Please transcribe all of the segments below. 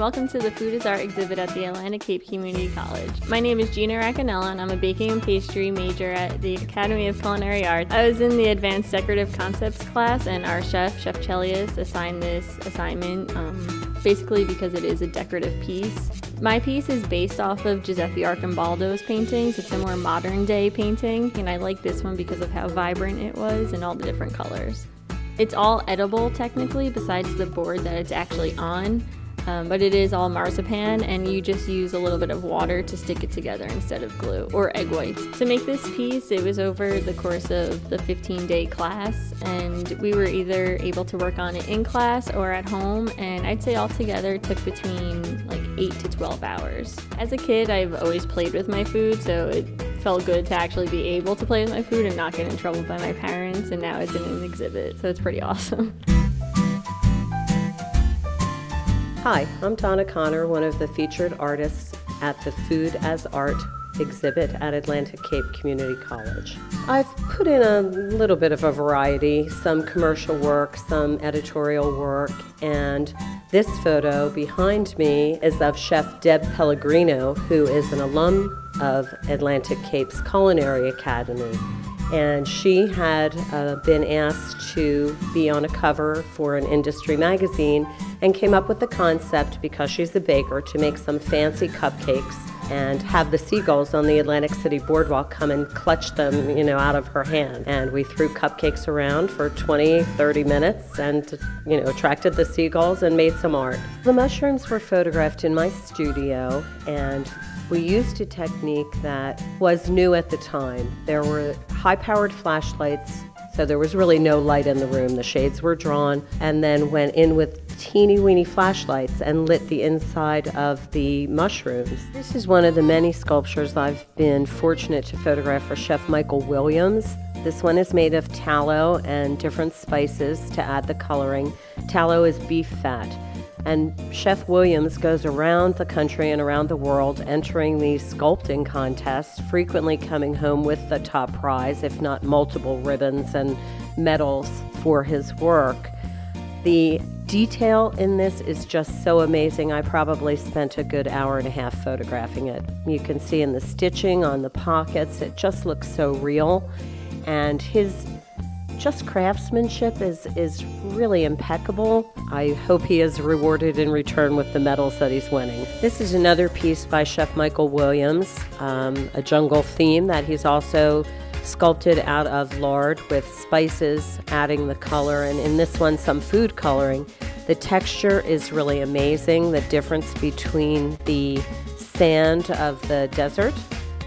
welcome to the Food is Art exhibit at the Atlantic Cape Community College. My name is Gina Racaniello, and I'm a baking and pastry major at the Academy of Culinary Arts. I was in the Advanced Decorative Concepts class, and our Chef Chelius, assigned this assignment basically because it is a decorative piece. My piece is based off of Giuseppe Arcimboldo's paintings. It's a more modern day painting, and I like this one because of how vibrant it was and all the different colors. It's all edible technically, besides the board that it's actually on, but it is all marzipan, and you just use a little bit of water to stick it together instead of glue or egg whites. To make this piece, it was over the course of the 15-day class, and we were either able to work on it in class or at home, and I'd say altogether it took between like 8 to 12 hours. As a kid, I've always played with my food, so it felt good to actually be able to play with my food and not get in trouble by my parents, and now it's in an exhibit, so it's pretty awesome. Hi, I'm Donna Connor, one of the featured artists at the Food as Art exhibit at Atlantic Cape Community College. I've put in a little bit of a variety, some commercial work, some editorial work, and this photo behind me is of Chef Deb Pellegrino, who is an alum of Atlantic Cape's Culinary Academy. And she had been asked to be on a cover for an industry magazine and came up with the concept, because she's a baker, to make some fancy cupcakes and have the seagulls on the Atlantic City boardwalk come and clutch them, out of her hand. And we threw cupcakes around for 20, 30 minutes and, attracted the seagulls and made some art. The mushrooms were photographed in my studio, and we used a technique that was new at the time. There were high-powered flashlights, so there was really no light in the room. The shades were drawn, and then went in with teeny-weeny flashlights and lit the inside of the mushrooms. This is one of the many sculptures I've been fortunate to photograph for Chef Michael Williams. This one is made of tallow and different spices to add the coloring. Tallow is beef fat. And Chef Williams goes around the country and around the world entering these sculpting contests, frequently coming home with the top prize, if not multiple ribbons and medals for his work. The detail in this is just so amazing. I probably spent a good hour and a half photographing it. You can see in the stitching on the pockets, it just looks so real. And his craftsmanship is really impeccable. I hope he is rewarded in return with the medals that he's winning. This is another piece by Chef Michael Williams, a jungle theme that he's also sculpted out of lard with spices, adding the color, and in this one some food coloring. The texture is really amazing, the difference between the sand of the desert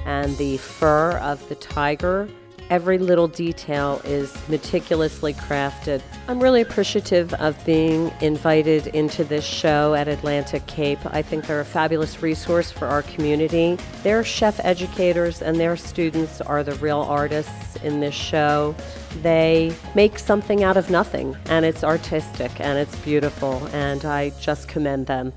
and the fur of the tiger. Every little detail is meticulously crafted. I'm really appreciative of being invited into this show at Atlantic Cape. I think they're a fabulous resource for our community. Their chef educators and their students are the real artists in this show. They make something out of nothing, and it's artistic and it's beautiful, and I just commend them.